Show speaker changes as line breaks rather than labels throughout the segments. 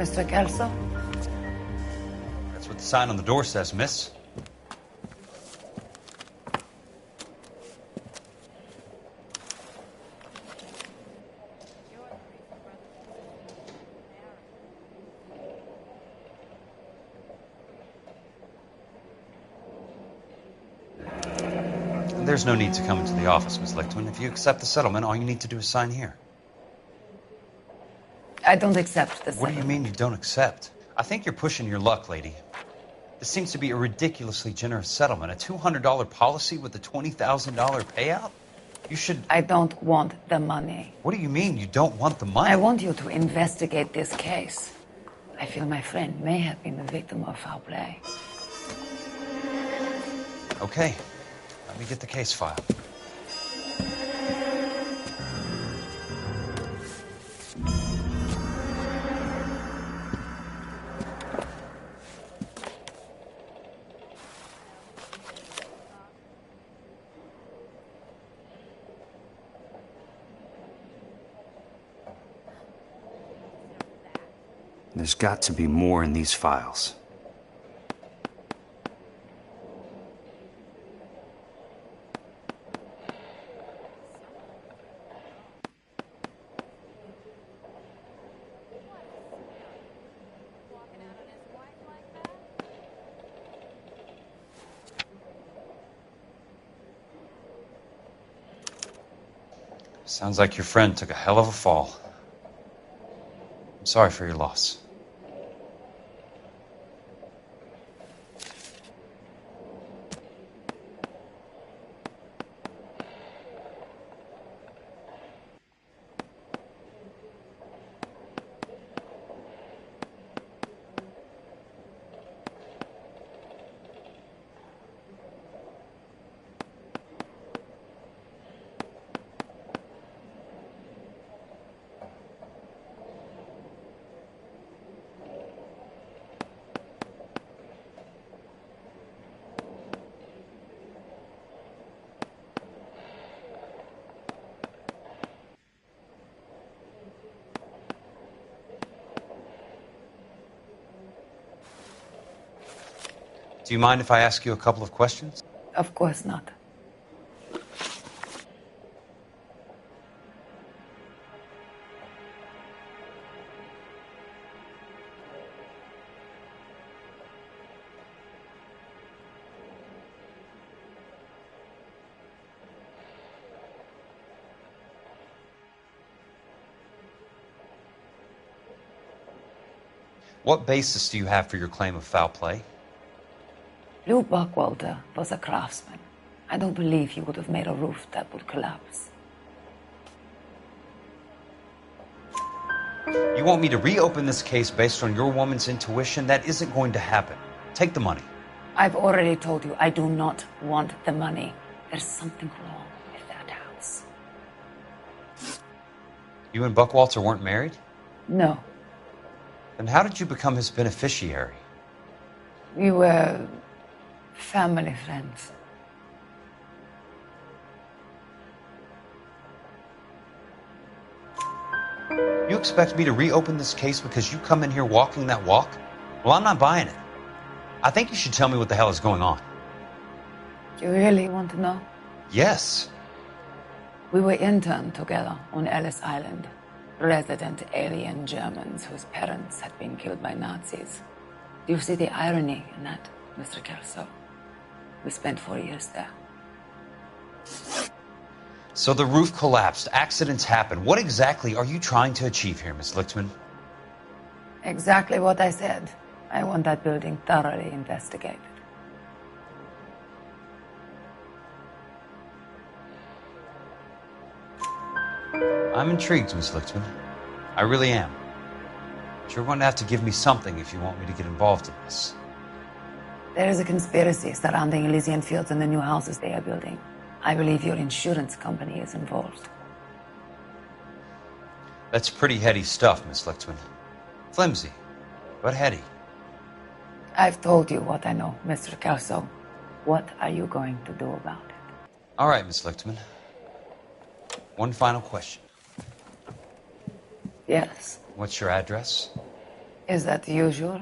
Mr. Kelso?
That's what the sign on the door says, miss. There's no need to come into the office, Miss Lichtman. If you accept the settlement, all you need to do is sign here.
I don't accept the settlement.
What do you mean you don't accept? I think you're pushing your luck, lady. This seems to be a ridiculously generous settlement. A $200 policy with a $20,000 payout? You should...
I don't want the money.
What do you mean you don't want the money?
I want you to investigate this case. I feel my friend may have been the victim of foul play.
Okay. Let me get the case file. There's got to be more in these files. Sounds like your friend took a hell of a fall. I'm sorry for your loss. Do you mind if I ask you a couple of questions?
Of course not.
What basis do you have for your claim of foul play?
Lou Buckwalter was a craftsman. I don't believe he would have made a roof that would collapse.
You want me to reopen this case based on your woman's intuition? That isn't going to happen. Take the money.
I've already told you I do not want the money. There's something wrong with that house.
You and Buckwalter weren't married?
No.
Then how did you become his beneficiary?
We were family friends.
You expect me to reopen this case because you come in here walking that walk? Well, I'm not buying it. I think you should tell me what the hell is going on.
You really want to know?
Yes.
We were interned together on Ellis Island. Resident alien Germans whose parents had been killed by Nazis. Do you see the irony in that, Mr. Kelso? We spent 4 years there.
So the roof collapsed. Accidents happen. What exactly are you trying to achieve here, Miss Lichtman?
Exactly what I said. I want that building thoroughly investigated.
I'm intrigued, Miss Lichtman. I really am. But you're going to have to give me something if you want me to get involved in this.
There is a conspiracy surrounding Elysian Fields and the new houses they are building. I believe your insurance company is involved.
That's pretty heady stuff, Miss Lichtman. Flimsy, but heady.
I've told you what I know, Mr. Kelso. What are you going to do about it?
All right, Miss Lichtman. One final question.
Yes.
What's your address?
Is that usual?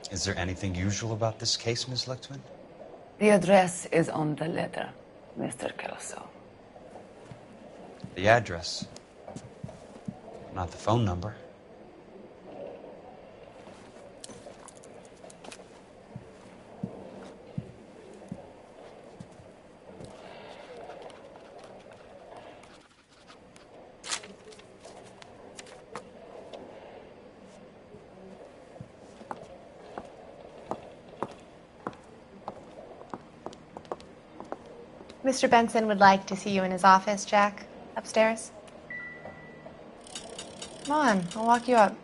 Is there anything usual about this case, Ms. Lichtman?
The address is on the letter, Mr. Kelso.
The address, not the phone number.
Mr. Benson would like to see you in his office, Jack. Upstairs. Come on, I'll walk you up.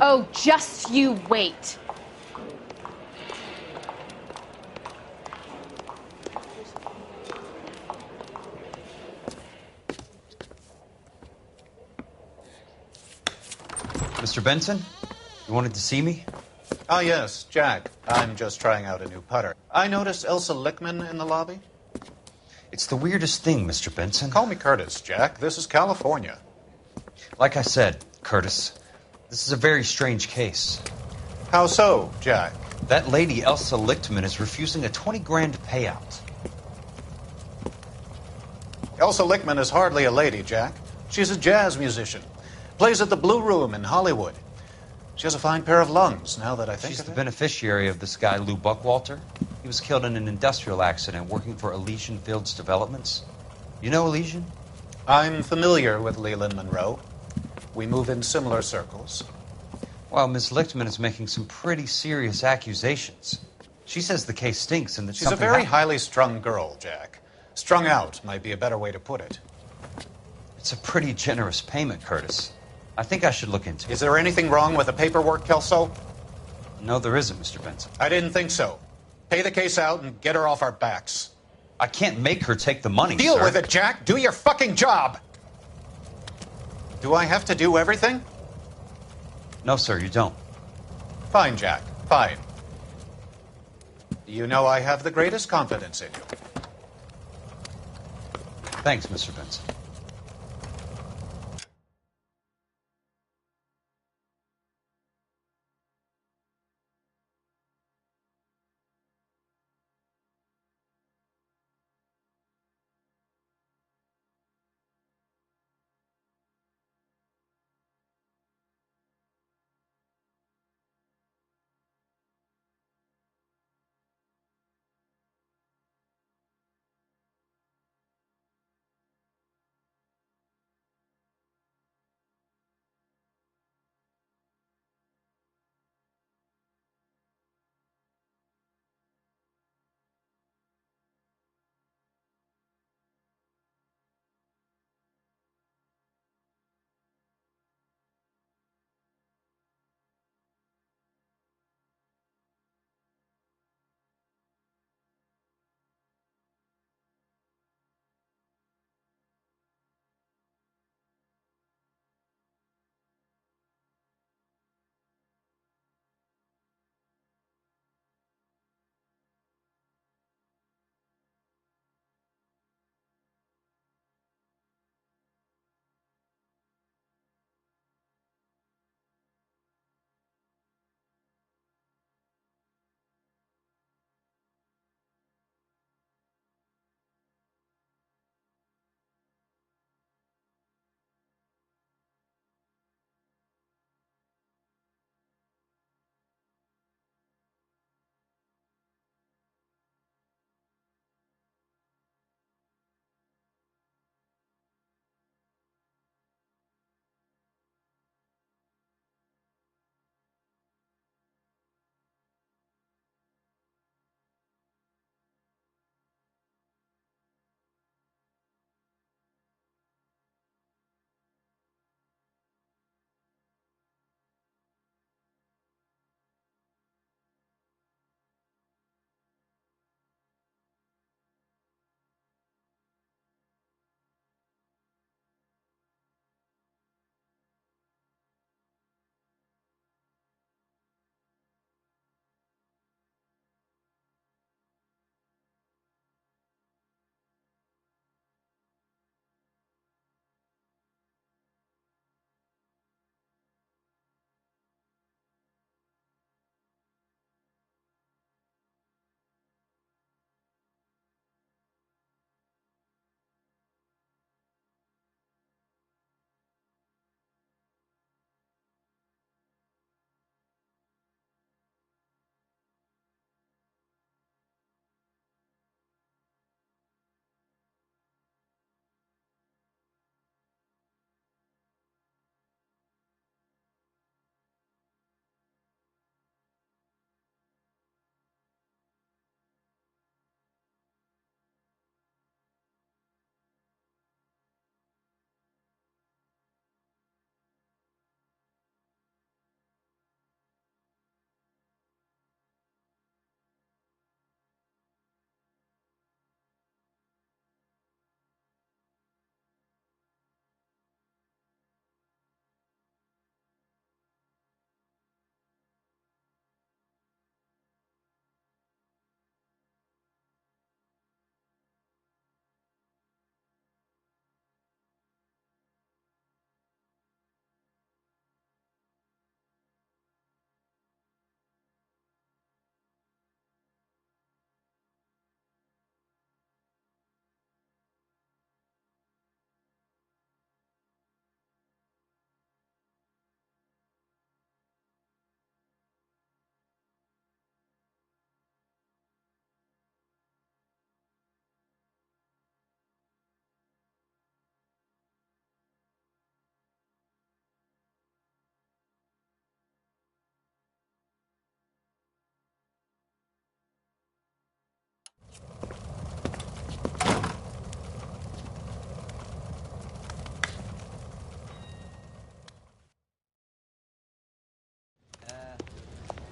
Oh, just you wait.
Mr. Benson, you wanted to see me?
Ah, yes, Jack. I'm just trying out a new putter. I noticed Elsa Lichtman in the lobby.
It's the weirdest thing, Mr. Benson.
Call me Curtis, Jack. This is California.
Like I said, Curtis, this is a very strange case.
How so, Jack?
That lady, Elsa Lichtman, is refusing a 20 grand payout.
Elsa Lichtman is hardly a lady, Jack. She's a jazz musician. Plays at the Blue Room in Hollywood. She has a fine pair of lungs, now that I think
She's
of
the
it.
beneficiary of this guy, Lou Buckwalter. He was killed in an industrial accident working for Elysian Fields Developments. You know Elysian?
I'm familiar with Leland Monroe. We move in similar circles.
Well, Miss Lichtman is making some pretty serious accusations. She says the case stinks and that
She's a
something
very
happened.
highly strung girl, Jack. Strung out might be a better way to put it.
It's a pretty generous payment, Curtis. I think I should look into it.
Is there anything wrong with the paperwork, Kelso?
No, there isn't, Mr. Benson.
I didn't think so. Pay the case out and get her off our backs.
I can't make her take the money,
Deal
sir.
with it, Jack. Do your fucking job. Do I have to do everything?
No, sir, you don't.
Fine, Jack. Fine. You know I have the greatest confidence in you.
Thanks, Mr. Benson.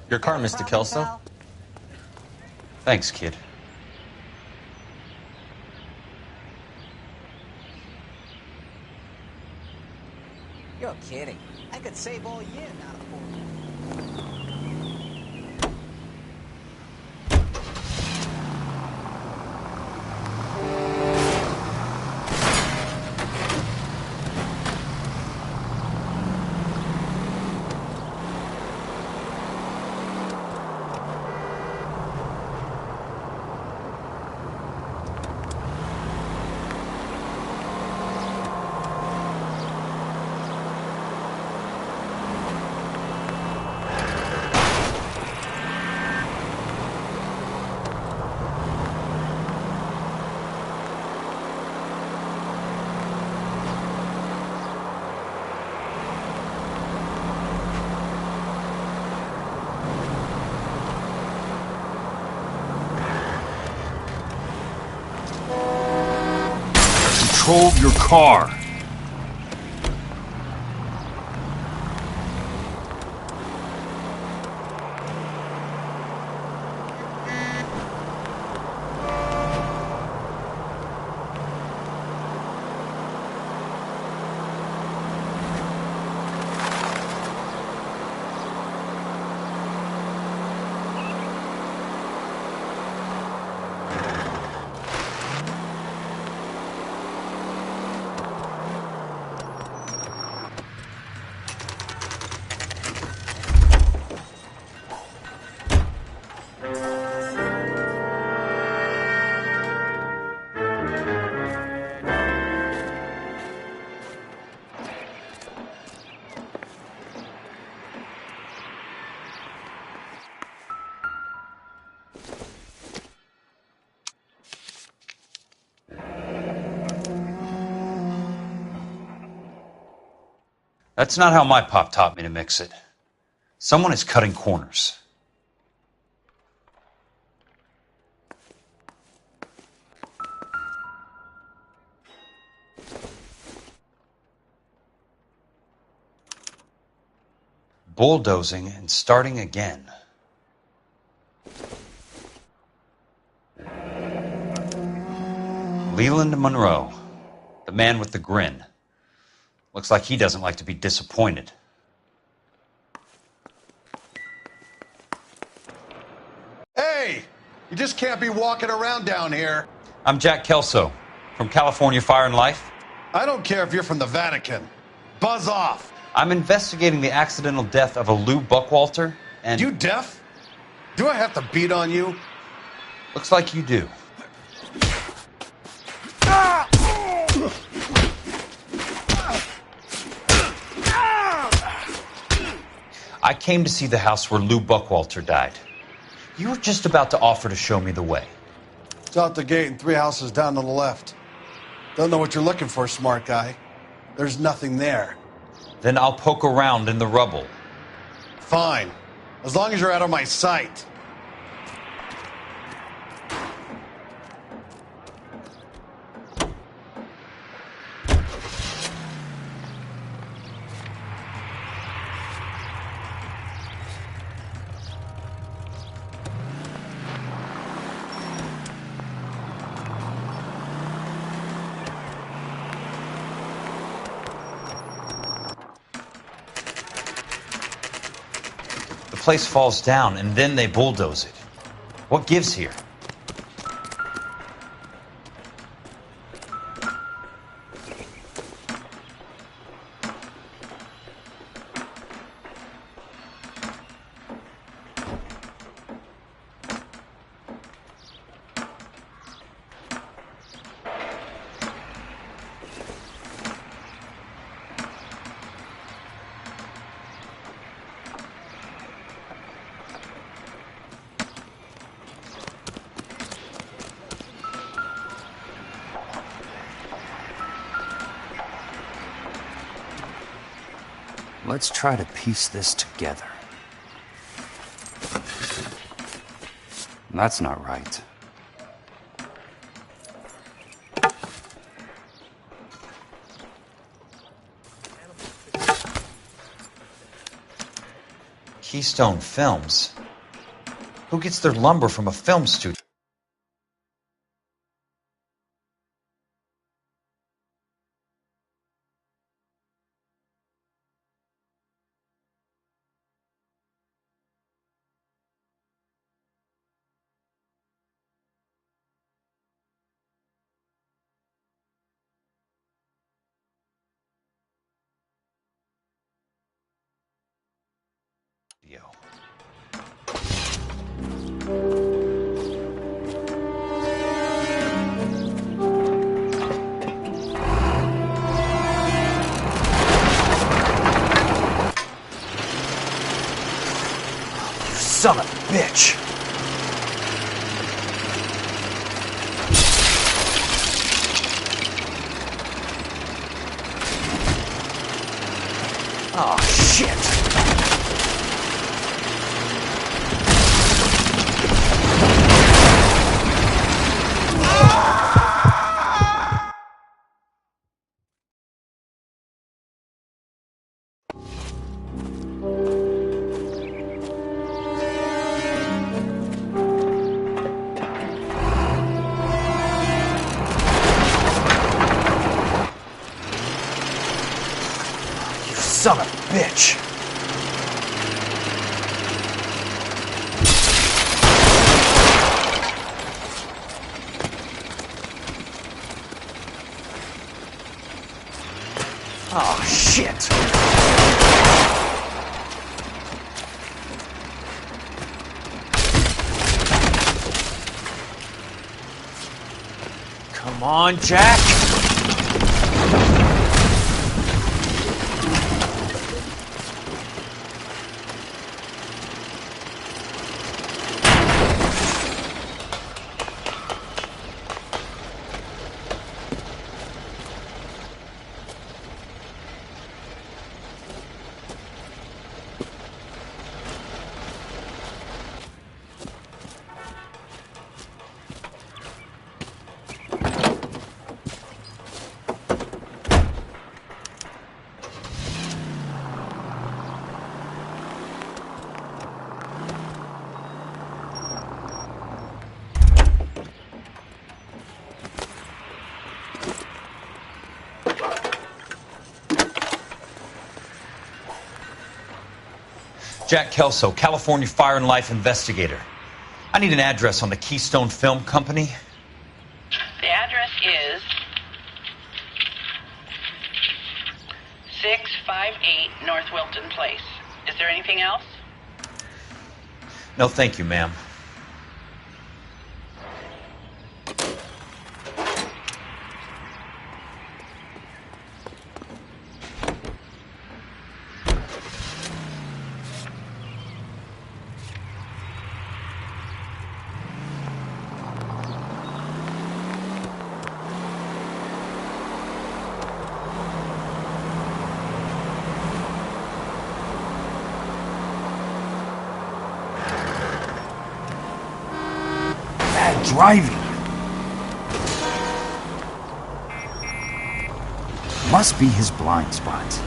Your car, Mr. Kelso.
Thanks, kid.
You're kidding. I could save all year now.
Control your car.
That's not how my pop taught me to mix it. Someone is cutting corners. Bulldozing and starting again. Leland Monroe, the man with the grin. Looks like he doesn't like to be disappointed.
Hey! You just can't be walking around down here.
I'm Jack Kelso, from California Fire and Life.
I don't care if you're from the Vatican. Buzz off.
I'm investigating the accidental death of a Lou Buckwalter, and...
You deaf? Do I have to beat on you?
Looks like you do. I came to see the house where Lou Buckwalter died. You were just about to offer to show me the way.
It's out the gate and 3 houses down to the left. Don't know what you're looking for, smart guy. There's nothing there.
Then I'll poke around in the rubble.
Fine. As long as you're out of my sight.
The place falls down, and then they bulldoze it. What gives here?
Let's try to piece this together. That's not right.
Keystone Films. Who gets their lumber from a film studio? Son of a bitch! Oh, shit! Son of a bitch! Oh, shit! Come on, Jack! Jack Kelso, California Fire and Life investigator. I need an address on the Keystone Film Company.
The address is 658 North Wilton Place. Is there anything else?
No, thank you, ma'am.
Driving. Must be his blind spot.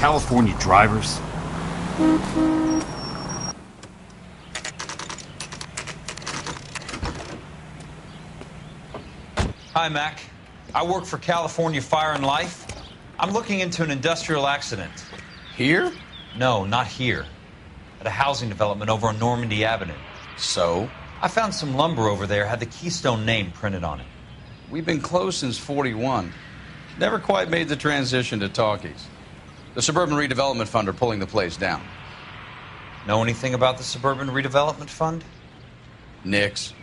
California drivers.
Hi, Mac. I work for California Fire and Life. I'm looking into an industrial accident.
Here?
No, not here. at a housing development over on Normandy Avenue.
So?
I found some lumber over there, had the Keystone name printed on it.
We've been closed since '41. Never quite made the transition to talkies. The Suburban Redevelopment Fund are pulling the place down.
Know anything about the Suburban Redevelopment Fund?
Nix.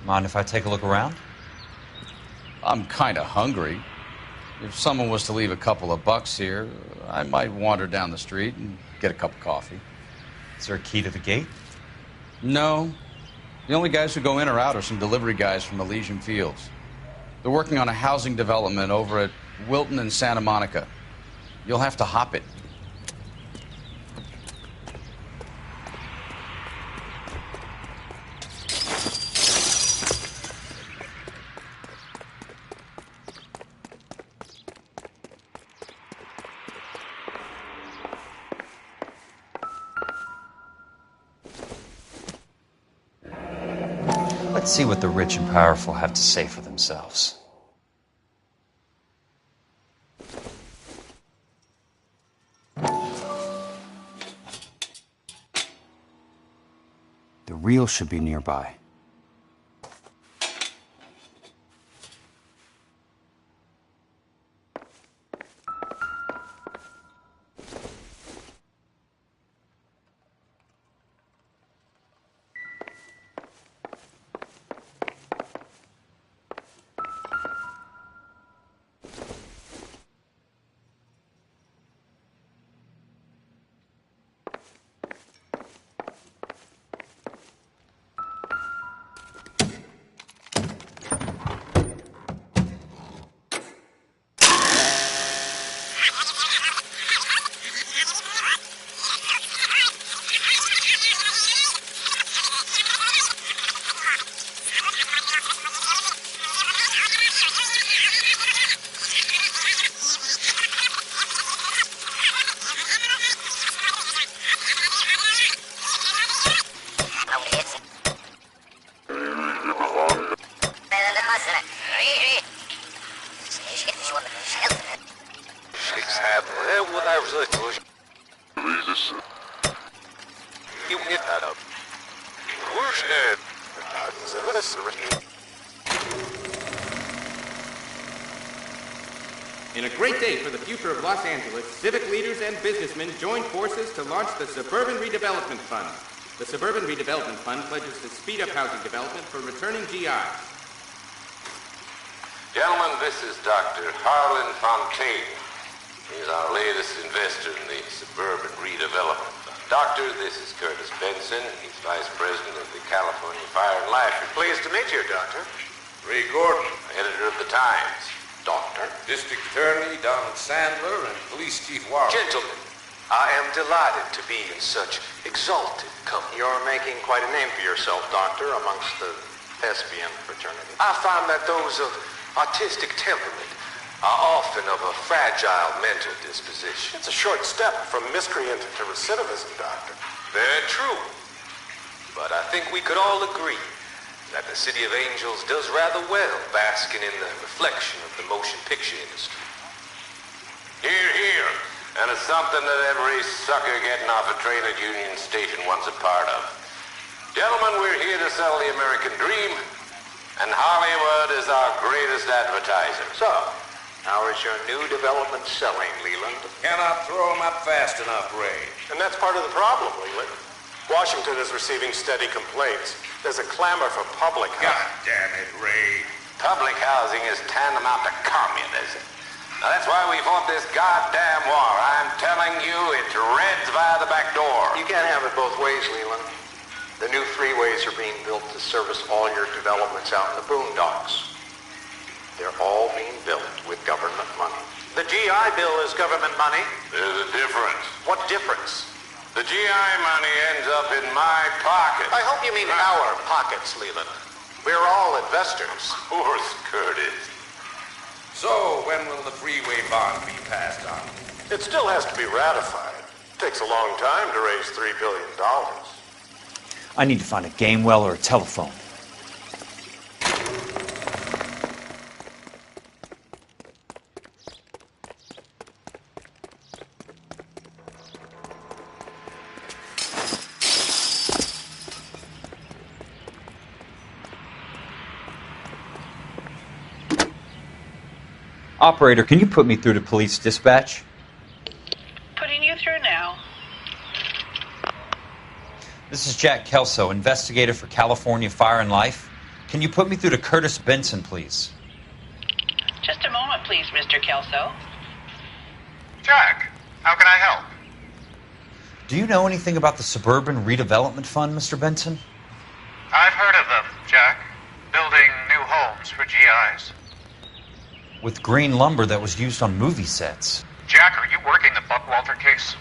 Mind if I take a look around?
I'm kind of hungry. If someone was to leave a couple of bucks here, I might wander down the street and get a cup of coffee.
Is there a key to the gate?
No. The only guys who go in or out are some delivery guys from Elysian Fields. They're working on a housing development over at Wilton and Santa Monica. You'll have to hop it.
Let's see what the rich and powerful have to say for themselves.
The reel should be nearby.
In a great day for the future of Los Angeles, civic leaders and businessmen joined forces to launch the Suburban Redevelopment Fund. The Suburban Redevelopment Fund pledges to speed up housing development for returning GIs.
Gentlemen, this is Dr. Harlan Fontaine. He's our latest investor in the Suburban Redevelopment Fund. Doctor, this is Curtis Benson. He's Vice President of the California Fire and Life.
Pleased to meet you, Doctor.
Ray Gordon, Editor of the Times.
Doctor.
District Attorney Donald Sandler and Police Chief Warren.
Gentlemen, I am delighted to be in such exalted company.
You're making quite a name for yourself, Doctor, amongst the thespian fraternity.
I find that those of artistic temperament are often of a fragile mental disposition.
It's a short step from miscreant to recidivism, Doctor.
Very true. But I think we could all agree that the City of Angels does rather well basking in the reflection of the motion picture industry.
Hear, hear. And it's something that every sucker getting off a train at Union Station wants a part of. Gentlemen, we're here to sell the American dream, and Hollywood is our greatest advertiser.
So, how is your new development selling, Leland?
Cannot throw them up fast enough, Ray.
And that's part of the problem, Leland. Washington is receiving steady complaints. There's a clamor for public housing.
God damn it, Ray. Public housing is tantamount to communism. Now, that's why we fought this goddamn war. I'm telling you, it's Reds via the back door.
You can't have it both ways, Leland. The new freeways are being built to service all your developments out in the boondocks. They're all being built with government money.
The GI Bill is government money.
There's a difference.
What difference?
The GI money ends up in my pocket.
I hope you mean our pockets, Leland. We're all investors.
Of course, Curtis. So, when will the freeway bond be passed on?
It still has to be ratified. It takes a long time to raise $3 billion.
I need to find a game well or a telephone. Operator, can you put me through to police dispatch?
Putting you through now.
This is Jack Kelso, investigator for California Fire and Life. Can you put me through to Curtis Benson, please?
Just a moment, please, Mr. Kelso.
Jack, how can I help?
Do you know anything about the Suburban Redevelopment Fund, Mr. Benson?
I've heard of them, Jack. Building new homes for GIs.
With green lumber that was used on movie sets.
Jack, are you working the Buckwalter case?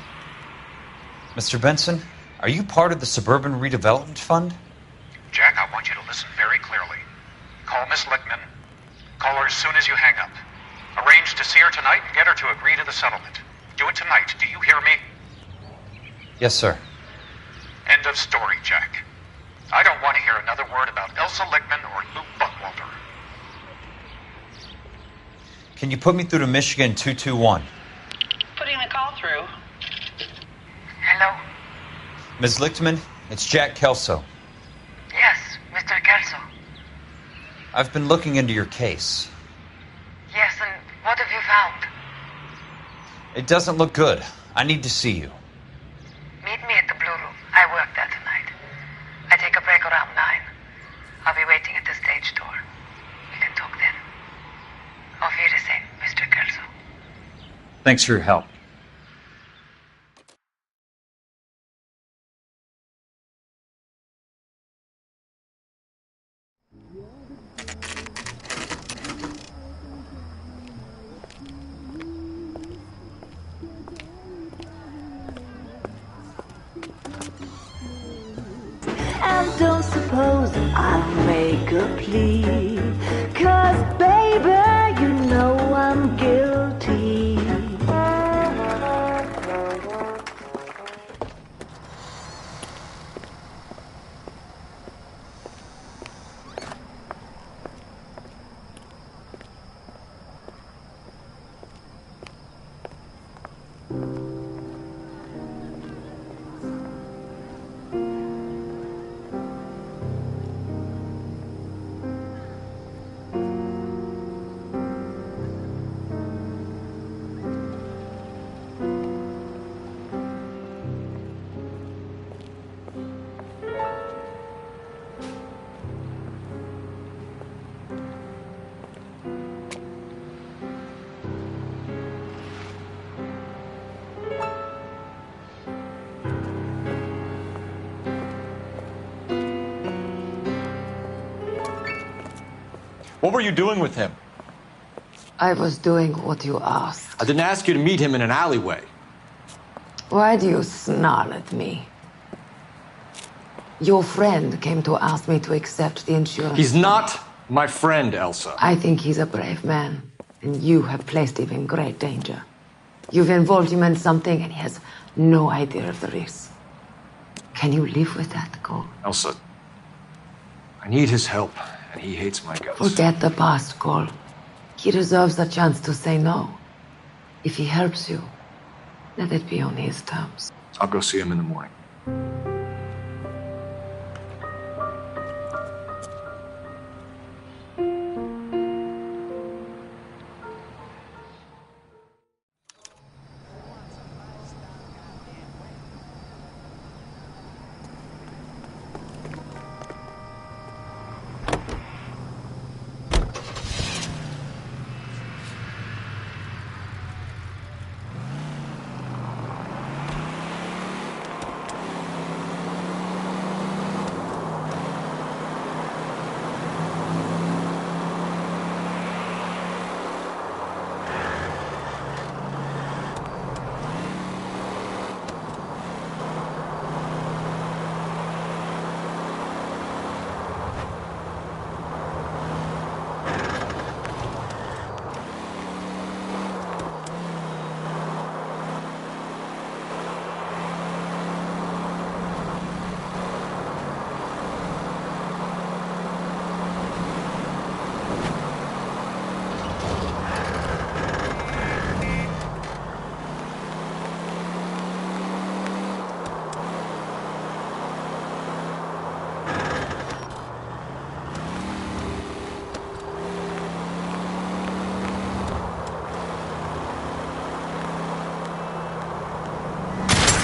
Mr. Benson, are you part of the Suburban Redevelopment Fund?
Jack, I want you to listen very clearly. Call Miss Lichtman. Call her as soon as you hang up. Arrange to see her tonight and get her to agree to the settlement. Do it tonight. Do you hear me?
Yes, sir.
End of story, Jack. I don't want to hear another word about Elsa Lichtman or Luke Buckwalter.
Can you put me through to Michigan 221?
Putting the call through.
Hello?
Ms. Lichtman, it's Jack Kelso.
Yes, Mr. Kelso.
I've been looking into your case.
Yes, and what have you found?
It doesn't look good. I need to see you.
Meet me at the Blue Room. I work there tonight. I take a break around 9. I'll be waiting at the stage door. We can talk then. Auf Wiedersehen, Mr. Kelso.
Thanks for your help.
And don't suppose I'll make a plea, 'cause baby, you know I'm guilty.
What were you doing with him?
I was doing what you asked.
I didn't ask you to meet him in an alleyway.
Why do you snarl at me? Your friend came to ask me to accept the insurance.
He's not my friend, Elsa.
I think he's a brave man, and you have placed him in great danger. You've involved him in something, and he has no idea of the risk. Can you live with that, Cole?
Elsa, I need his help, and he hates my guts.
Forget the past, Cole. He deserves a chance to say no. If he helps you, let it be on his terms.
I'll go see him in the morning.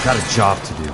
Got a job to do.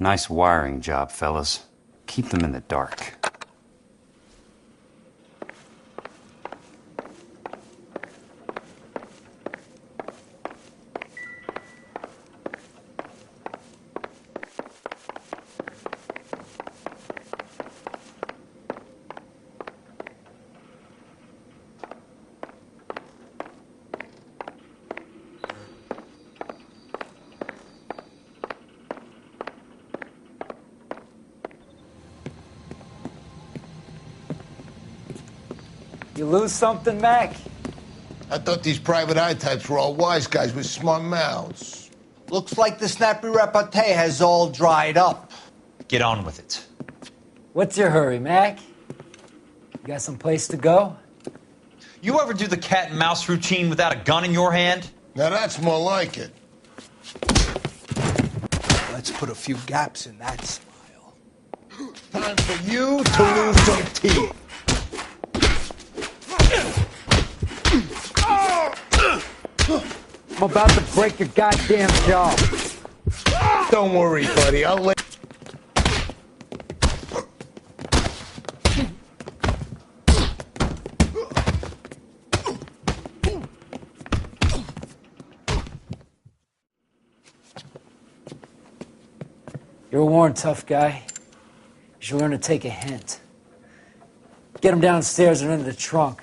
Nice wiring job, fellas. Keep them in the dark.
You lose something, Mac?
I thought these private eye types were all wise guys with smart mouths.
Looks like the snappy repartee has all dried up.
Get on with it.
What's your hurry, Mac? You got some place to go?
You ever do the cat and mouse routine without a gun in your hand?
Now that's more like it.
Let's put a few gaps in that smile.
Time for you to lose some teeth.
I'm about to break your goddamn jaw.
Don't worry, buddy. I'll let...
You're a worn, tough guy. You should learn to take a hint. Get him downstairs and into the trunk.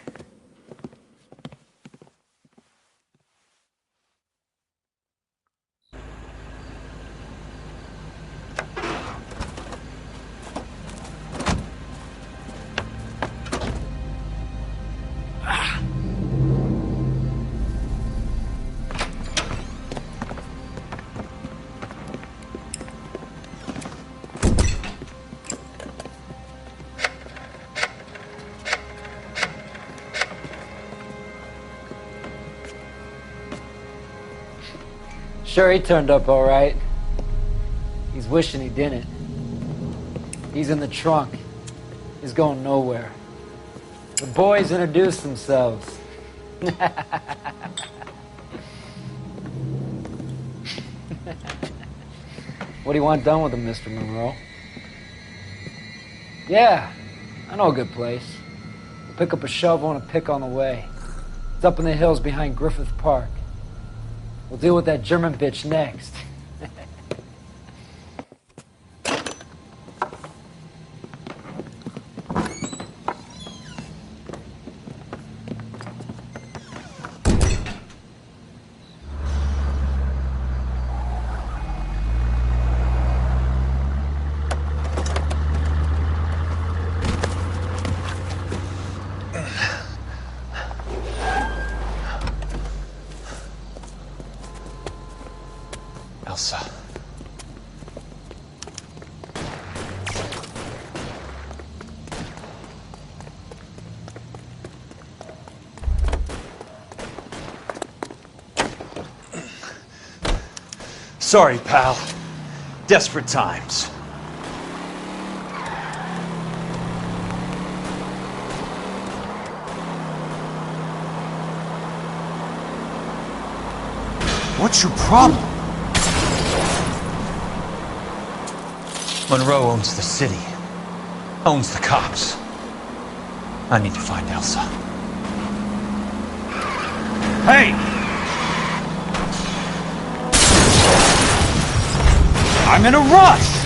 Sure, he turned up all right. He's wishing he didn't. He's in the trunk. He's going nowhere. The boys introduced themselves. What do you want done with him, Mr. Monroe? Yeah, I know a good place. We'll pick up a shovel and a pick on the way. It's up in the hills behind Griffith Park. We'll deal with that German bitch next.
Elsa.
Sorry, pal. Desperate times.
What's your problem?
Monroe owns the city. Owns the cops. I need to find Elsa.
Hey! I'm in a rush!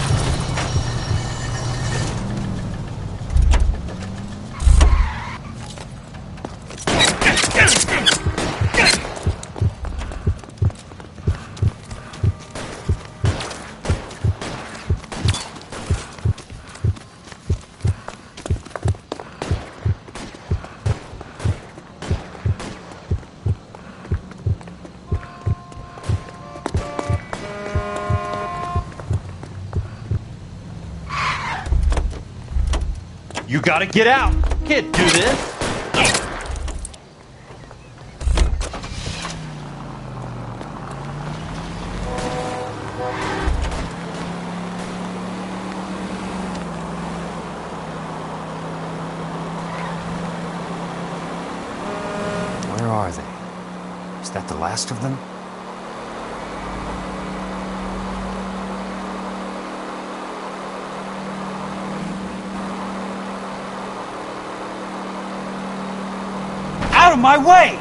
You gotta get out. Can't do this.
Where are they? Is that the last of them?
Out of my way!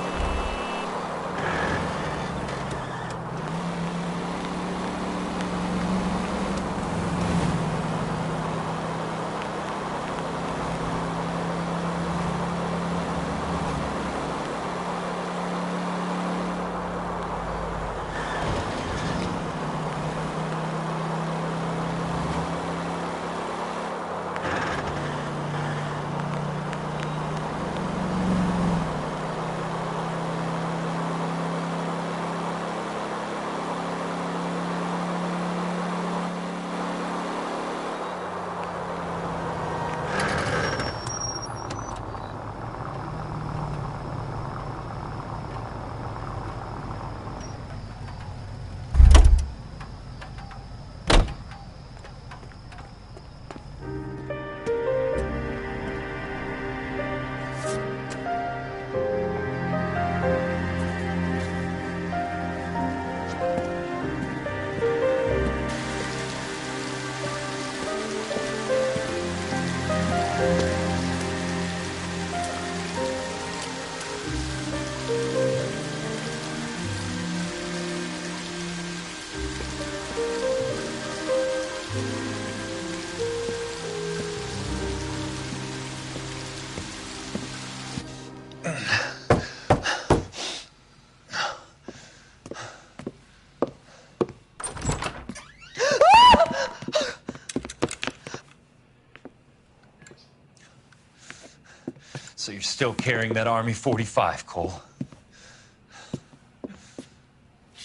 So you're still carrying that Army 45, Cole?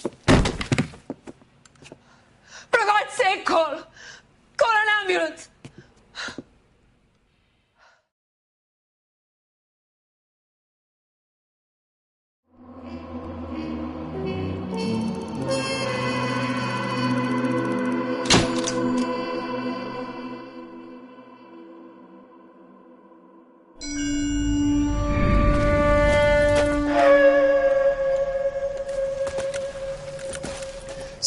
For God's sake, Cole! Call an ambulance!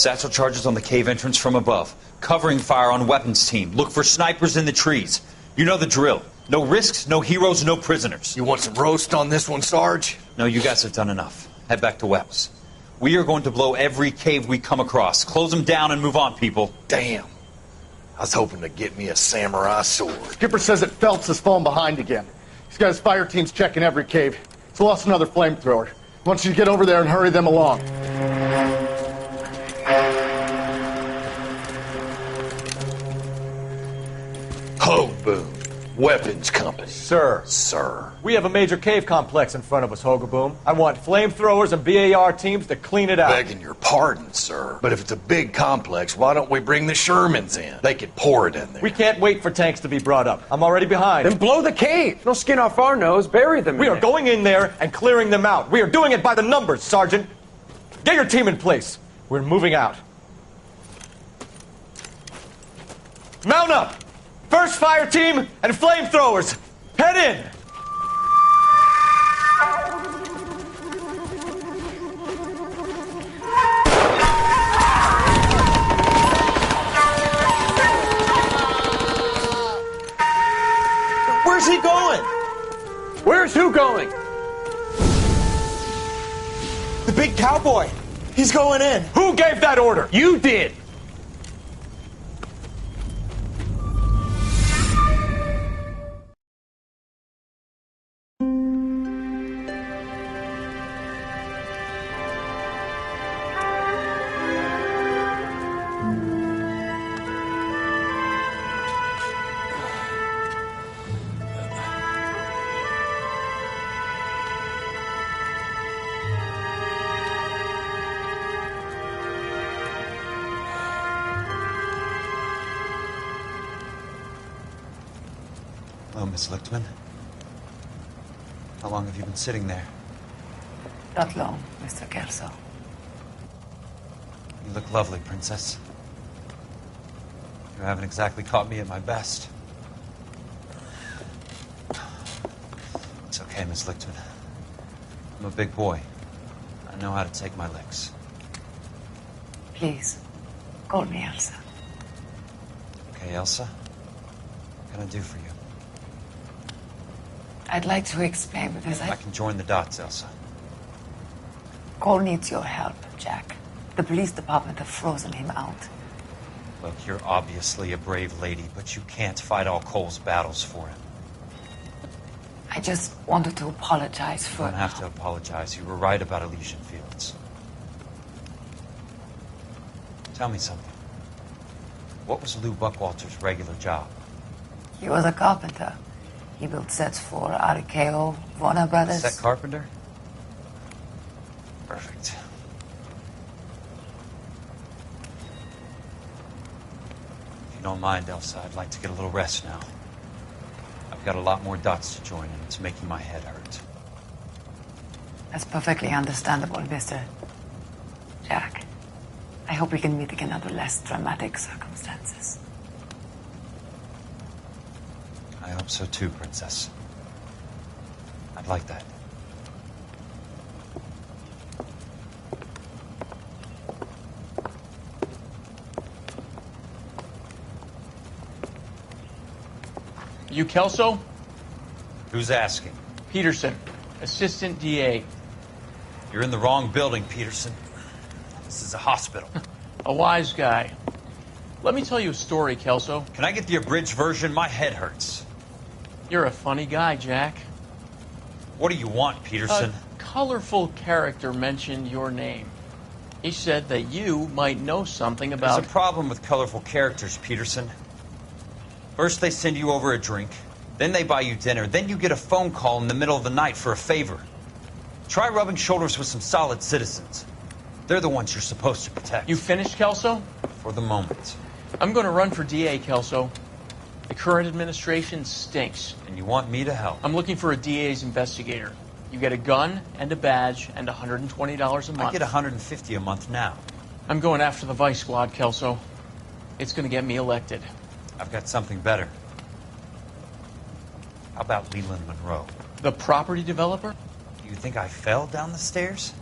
Satchel charges on the cave entrance from above. Covering fire on weapons team. Look for snipers in the trees. You know the drill. No risks, no heroes, no prisoners.
You want some roast on this one, Sarge?
No, you guys have done enough. Head back to Webb's. We are going to blow every cave we come across. Close them down and move on, people.
Damn. I was hoping to get me a samurai sword.
Skipper says that Phelps has fallen behind again. He's got his fire teams checking every cave. He's lost another flamethrower. He wants you to get over there and hurry them along.
Hoboom. Weapons Company.
Sir. We have a major cave complex in front of us, Hogaboom. I want flamethrowers and BAR teams to clean it out.
Begging your pardon, sir. But if it's a big complex, why don't we bring the Shermans in? They could pour it in there.
We can't wait for tanks to be brought up. I'm already behind.
Then blow the cave. No skin off our nose. Bury them
We are going in there and clearing them out. We are doing it by the numbers, Sergeant. Get your team in place. We're moving out. Mount up! First fire team and flamethrowers! Head in! Where's he going?
Where's who going?
The big cowboy. He's going in.
Who gave that order? You did.
Hello, Miss Lichtman. How long have you been sitting there?
Not long, Mr. Kelso.
You look lovely, Princess. You haven't exactly caught me at my best. It's okay, Miss Lichtman. I'm a big boy. I know how to take my licks.
Please, call me Elsa.
Okay, Elsa? What can I do for you?
I'd like to explain because
I can join the dots, Elsa.
Cole needs your help, Jack. The police department have frozen him out.
Look, you're obviously a brave lady, but you can't fight all Cole's battles for him.
I just wanted to apologize for...
You don't have to apologize. You were right about Elysian Fields. Tell me something. What was Lou Buckwalter's regular job?
He was a carpenter. He built sets for RKO, Warner Brothers.
Set carpenter? Perfect. If you don't mind, Elsa, I'd like to get a little rest now. I've got a lot more dots to join, and it's making my head hurt.
That's perfectly understandable, Mr. Jack. I hope we can meet again under less dramatic circumstances.
I hope so too, Princess. I'd like that.
You Kelso?
Who's asking?
Peterson, Assistant DA.
You're in the wrong building, Peterson. This is a hospital.
A wise guy. Let me tell you a story, Kelso.
Can I get the abridged version? My head hurts.
You're a funny guy, Jack.
What do you want, Peterson?
A colorful character mentioned your name. He said that you might know something about...
There's a problem with colorful characters, Peterson. First they send you over a drink, then they buy you dinner, then you get a phone call in the middle of the night for a favor. Try rubbing shoulders with some solid citizens. They're the ones you're supposed to protect.
You finished, Kelso?
For the moment.
I'm going to run for DA, Kelso. The current administration stinks.
And you want me to help?
I'm looking for a DA's investigator. You get a gun and a badge and $120 a month.
I get $150 a month now.
I'm going after the Vice Squad, Kelso. It's going to get me elected.
I've got something better. How about Leland Monroe?
The property developer?
Do you think I fell down the stairs?